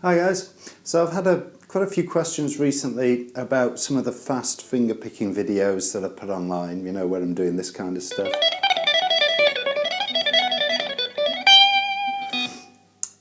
Hi guys, so I've had quite a few questions recently about some of the fast finger picking videos that I put online, you know, where I'm doing this kind of stuff.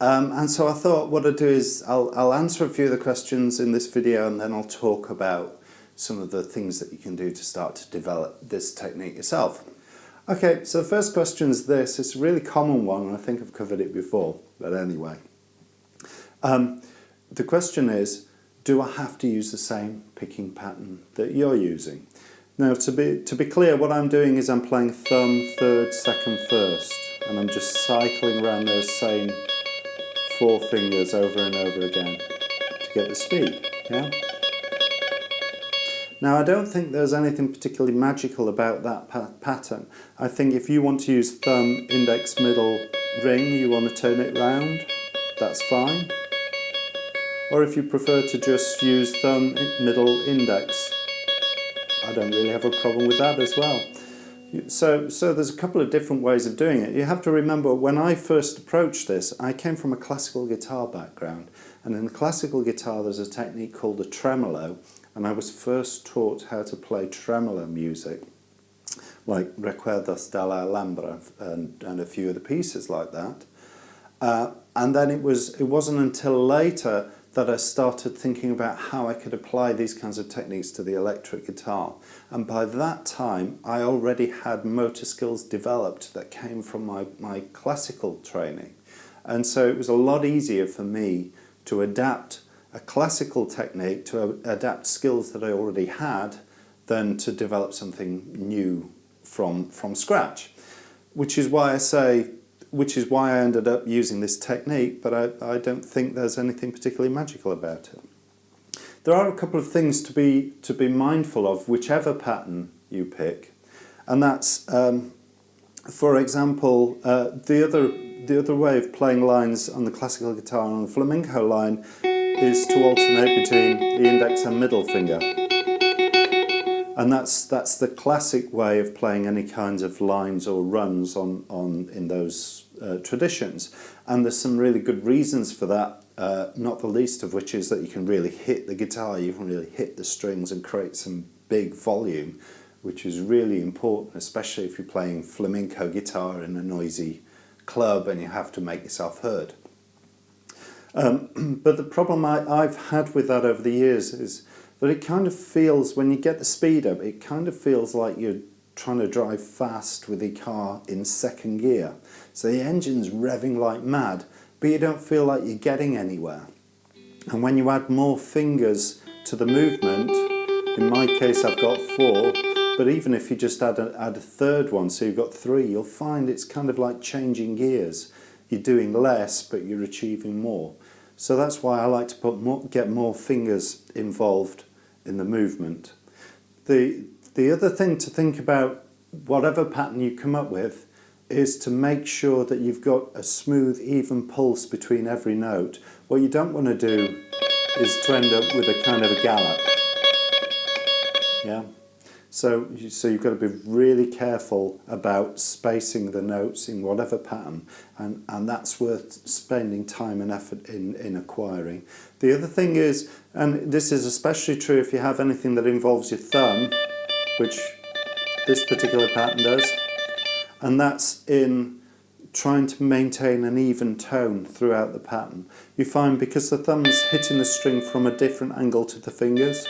And so I thought what I'd do is I'll answer a few of the questions in this video, and then I'll talk about some of the things that you can do to start to develop this technique yourself. Okay, so the first question is this. It's a really common one, and I think I've covered it before, but anyway. The question is, do I have to use the same picking pattern that you're using? Now, to be clear, what I'm doing is I'm playing thumb, third, second, first, and I'm just cycling around those same four fingers over and over again to get the speed, yeah? Now, I don't think there's anything particularly magical about that pattern. I think if you want to use thumb, index, middle, ring, you want to turn it round, that's fine. Or if you prefer to just use thumb, middle, index, I don't really have a problem with that as well. So there's a couple of different ways of doing it. You have to remember, when I first approached this, I came from a classical guitar background, and in classical guitar there's a technique called a tremolo, and I was first taught how to play tremolo music, like Recuerdos de la Alhambra and a few of the pieces like that. And then it wasn't until later that I started thinking about how I could apply these kinds of techniques to the electric guitar. And by that time, I already had motor skills developed that came from my classical training. And so it was a lot easier for me to adapt a classical technique, to adapt skills that I already had, than to develop something new from scratch. Which is why I ended up using this technique, but I don't think there's anything particularly magical about it. There are a couple of things to be mindful of, whichever pattern you pick, and that's, for example, the other way of playing lines on the classical guitar and on the flamenco line is to alternate between the index and middle finger. And that's the classic way of playing any kinds of lines or runs in those traditions. And there's some really good reasons for that, not the least of which is that you can really hit the guitar, you can really hit the strings and create some big volume, which is really important, especially if you're playing flamenco guitar in a noisy club and you have to make yourself heard. But the problem I've had with that over the years is that it kind of feels, when you get the speed up, it kind of feels like you're trying to drive fast with the car in second gear. So the engine's revving like mad, but you don't feel like you're getting anywhere. And when you add more fingers to the movement, in my case I've got 4, but even if you just add a third one, so you've got 3, you'll find it's kind of like changing gears. You're doing less, but you're achieving more. So that's why I like to get more fingers involved in the movement. The other thing to think about, whatever pattern you come up with, is to make sure that you've got a smooth, even pulse between every note. What you don't want to do is to end up with a kind of a gallop. Yeah. So you've got to be really careful about spacing the notes in whatever pattern, and that's worth spending time and effort in acquiring. The other thing is, and this is especially true if you have anything that involves your thumb, which this particular pattern does, and that's in trying to maintain an even tone throughout the pattern. You find because the thumb's hitting the string from a different angle to the fingers,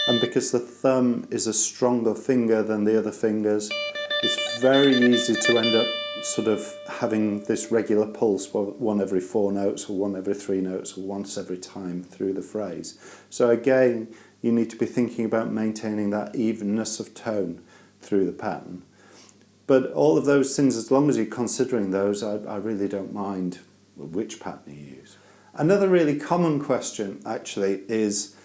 and because the thumb is a stronger finger than the other fingers, it's very easy to end up sort of having this regular pulse, one every 4 notes, or one every 3 notes, or once every time through the phrase. So again, you need to be thinking about maintaining that evenness of tone through the pattern. But all of those things, as long as you're considering those, I really don't mind which pattern you use. Another really common question, actually, is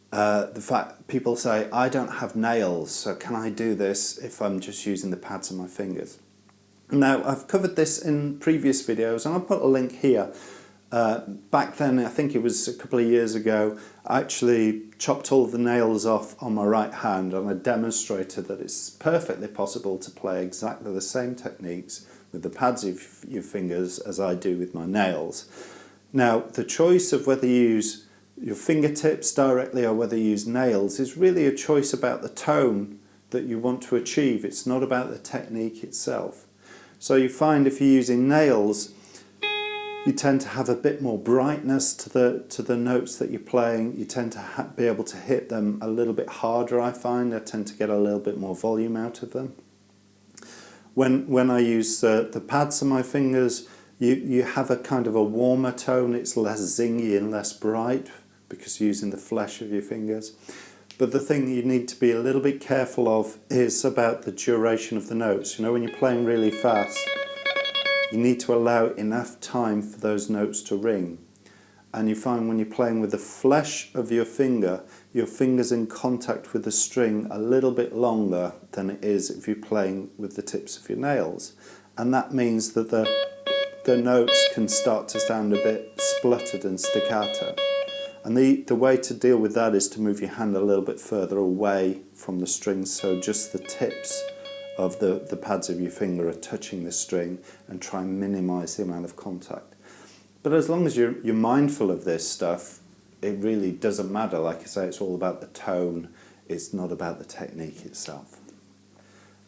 the fact people say, I don't have nails, so can I do this if I'm just using the pads of my fingers? Now, I've covered this in previous videos, and I'll put a link here. Back then, I think it was a couple of years ago, I actually chopped all the nails off on my right hand, and I demonstrated that it's perfectly possible to play exactly the same techniques with the pads of your fingers as I do with my nails. Now, the choice of whether you use your fingertips directly or whether you use nails is really a choice about the tone that you want to achieve. It's not about the technique itself. So you find if you're using nails, you tend to have a bit more brightness to the notes that you're playing. You tend to be able to hit them a little bit harder, I find. I tend to get a little bit more volume out of them. When I use the pads on my fingers, you have a kind of a warmer tone. It's less zingy and less bright because you're using the flesh of your fingers. But the thing you need to be a little bit careful of is about the duration of the notes. You know, when you're playing really fast, you need to allow enough time for those notes to ring. And you find when you're playing with the flesh of your finger's in contact with the string a little bit longer than it is if you're playing with the tips of your nails. And that means that the notes can start to sound a bit spluttered and staccato. And the way to deal with that is to move your hand a little bit further away from the strings, so just the tips of the pads of your finger are touching the string, and try and minimise the amount of contact. But as long as you're mindful of this stuff, it really doesn't matter. Like I say, it's all about the tone, it's not about the technique itself.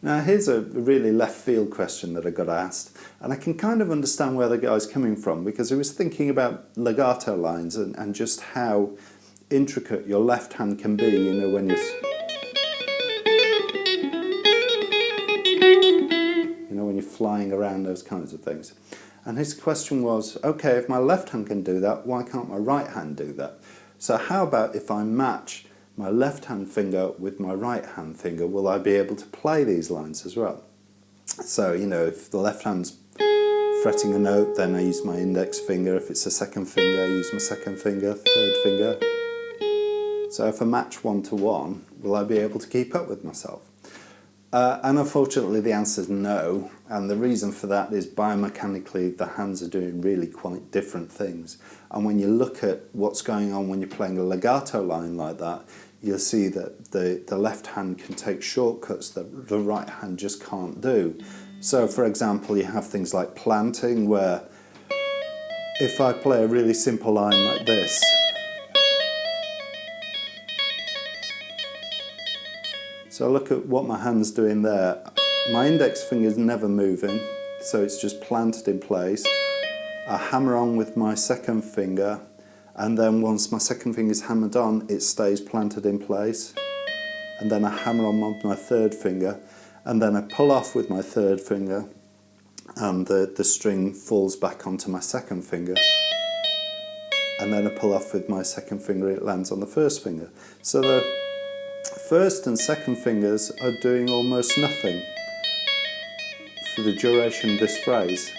Now here's a really left field question that I got asked, and I can kind of understand where the guy's coming from, because he was thinking about legato lines and just how intricate your left hand can be, you know, when you're flying around, those kinds of things. And his question was, okay, if my left hand can do that, why can't my right hand do that? So how about if I match my left hand finger with my right hand finger, will I be able to play these lines as well? So, you know, if the left hand's fretting a note, then I use my index finger. If it's a second finger, I use my second finger, third finger. So if I match 1 to 1, will I be able to keep up with myself? And unfortunately the answer is no, and the reason for that is biomechanically the hands are doing really quite different things. And when you look at what's going on when you're playing a legato line like that, you'll see that the left hand can take shortcuts that the right hand just can't do. So for example, you have things like planting, where if I play a really simple line like this, so look at what my hand's doing there. My index finger's never moving, so it's just planted in place. I hammer on with my second finger, and then once my second finger's hammered on, it stays planted in place. And then I hammer on with my third finger, and then I pull off with my third finger, and the string falls back onto my second finger. And then I pull off with my second finger, it lands on the first finger. So the first and second fingers are doing almost nothing for the duration of this phrase.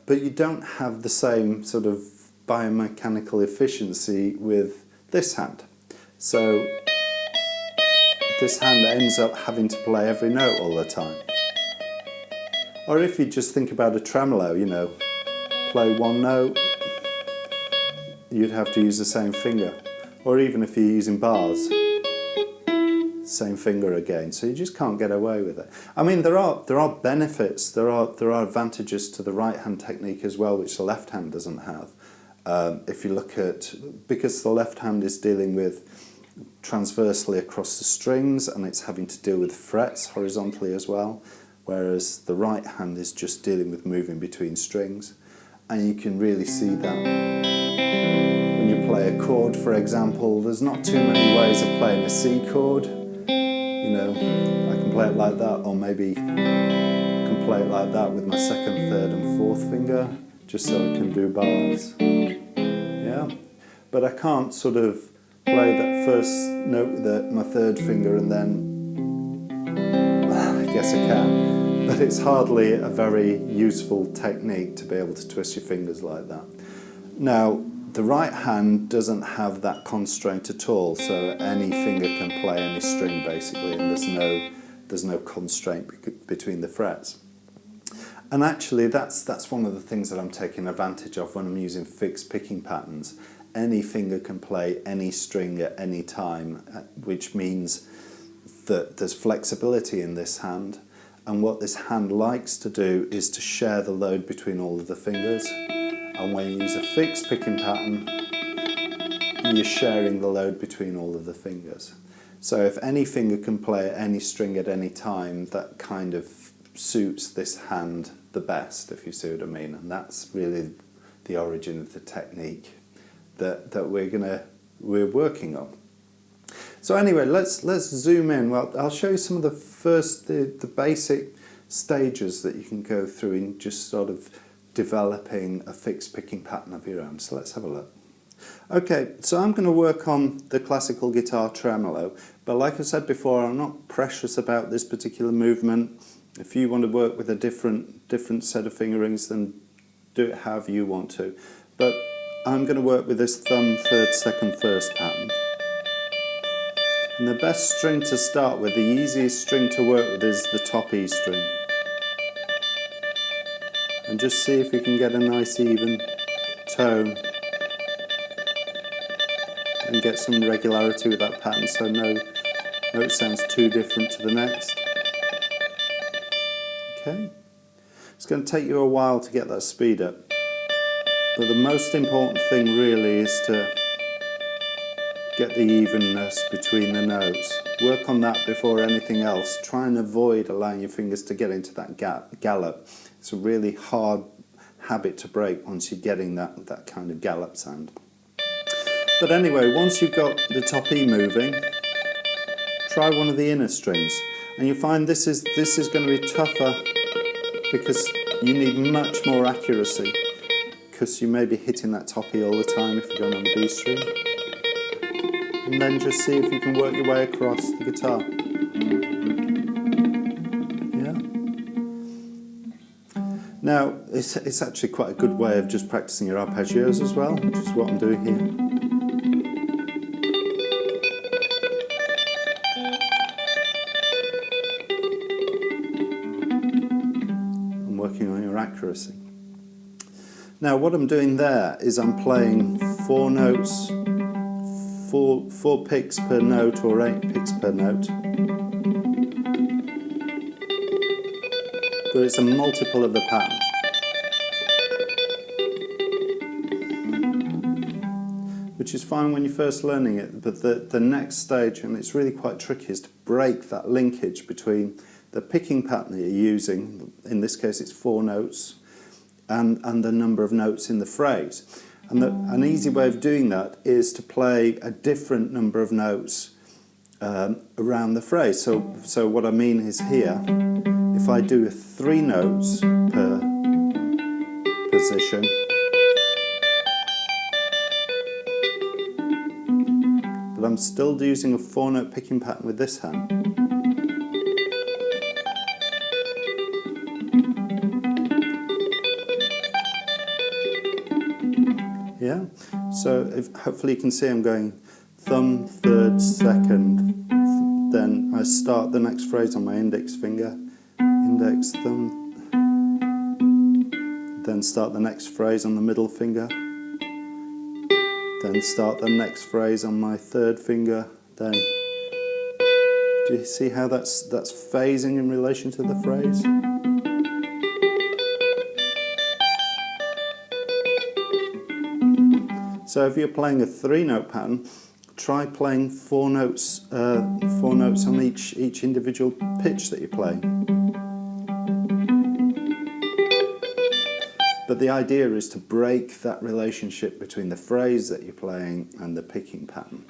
But you don't have the same sort of biomechanical efficiency with this hand. So this hand ends up having to play every note all the time. Or if you just think about a tremolo, you know, play one note, you'd have to use the same finger. Or even if you're using bars, same finger again. So you just can't get away with it. I mean, there are benefits, there are advantages to the right hand technique as well, which the left hand doesn't have. If you look at, because the left hand is dealing with transversely across the strings, and it's having to deal with frets horizontally as well, whereas the right hand is just dealing with moving between strings. And you can really see that when you play a chord, for example, there's not too many ways of playing a C chord. You know, I can play it like that, or maybe I can play it like that with my second, third and fourth finger, just so I can do bars. Yeah, but I can't sort of play that first note with my third finger and then, well, I guess I can, but it's hardly a very useful technique to be able to twist your fingers like that. Now, the right hand doesn't have that constraint at all, so any finger can play any string basically, and there's no constraint between the frets. And actually that's one of the things that I'm taking advantage of when I'm using fixed picking patterns. Any finger can play any string at any time, which means that there's flexibility in this hand, and what this hand likes to do is to share the load between all of the fingers. And when you use a fixed picking pattern, you're sharing the load between all of the fingers. So if any finger can play any string at any time, that kind of suits this hand the best, if you see what I mean. And that's really the origin of the technique that we're working on. So anyway, let's zoom in. Well, I'll show you some of the basic stages that you can go through in just sort of developing a fixed picking pattern of your own. So let's have a look. Okay, so I'm going to work on the classical guitar tremolo, but like I said before, I'm not precious about this particular movement. If you want to work with a different set of fingerings, then do it however you want to. But I'm going to work with this thumb, third, second, first pattern. And the best string to start with, the easiest string to work with, is the top E string. And just see if you can get a nice even tone and get some regularity with that pattern, so no note sounds too different to the next. Okay, it's going to take you a while to get that speed up, but the most important thing really is to get the evenness between the notes. Work on that before anything else. Try and avoid allowing your fingers to get into that gallop. It's a really hard habit to break once you're getting that kind of gallop sound. But anyway, once you've got the top E moving, try one of the inner strings, and you'll find this is going to be tougher because you need much more accuracy, because you may be hitting that top E all the time if you're going on the B string. And then just see if you can work your way across the guitar. Yeah. Now, it's actually quite a good way of just practicing your arpeggios as well, which is what I'm doing here. Working on your accuracy. Now what I'm doing there is I'm playing 4 notes, 4 picks per note or 8 picks per note. But it's a multiple of the pattern. Which is fine when you're first learning it, but the next stage, and it's really quite tricky, is to break that linkage between the picking pattern that you're using, in this case it's 4 notes, and the number of notes in the phrase. And an easy way of doing that is to play a different number of notes around the phrase. So what I mean is here, if I do 3 notes per position, but I'm still using a 4-note picking pattern with this hand. Yeah, so hopefully you can see I'm going thumb, third, second, then I start the next phrase on my index finger, index, thumb, then start the next phrase on the middle finger, then start the next phrase on my third finger, then, do you see how that's phasing in relation to the phrase? So if you're playing a 3-note pattern, try playing 4 notes on each individual pitch that you play. But the idea is to break that relationship between the phrase that you're playing and the picking pattern.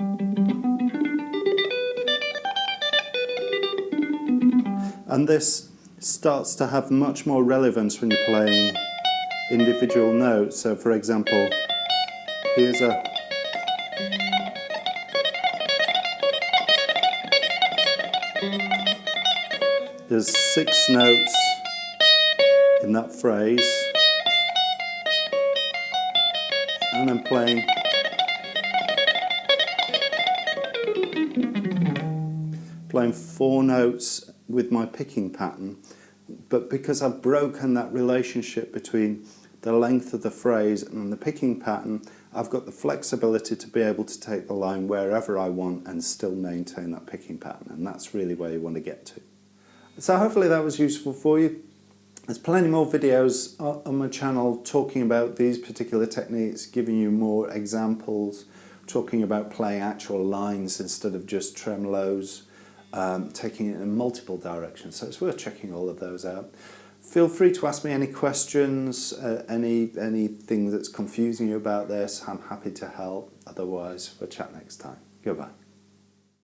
And this starts to have much more relevance when you're playing individual notes. So for example, there's 6 notes in that phrase, and I'm playing playing 4 notes with my picking pattern, but because I've broken that relationship between the length of the phrase and the picking pattern, I've got the flexibility to be able to take the line wherever I want and still maintain that picking pattern, and that's really where you want to get to. So hopefully that was useful for you. There's plenty more videos on my channel talking about these particular techniques, giving you more examples, talking about playing actual lines instead of just tremolos, taking it in multiple directions. So it's worth checking all of those out. Feel free to ask me any questions, anything that's confusing you about this. I'm happy to help. Otherwise, we'll chat next time. Goodbye.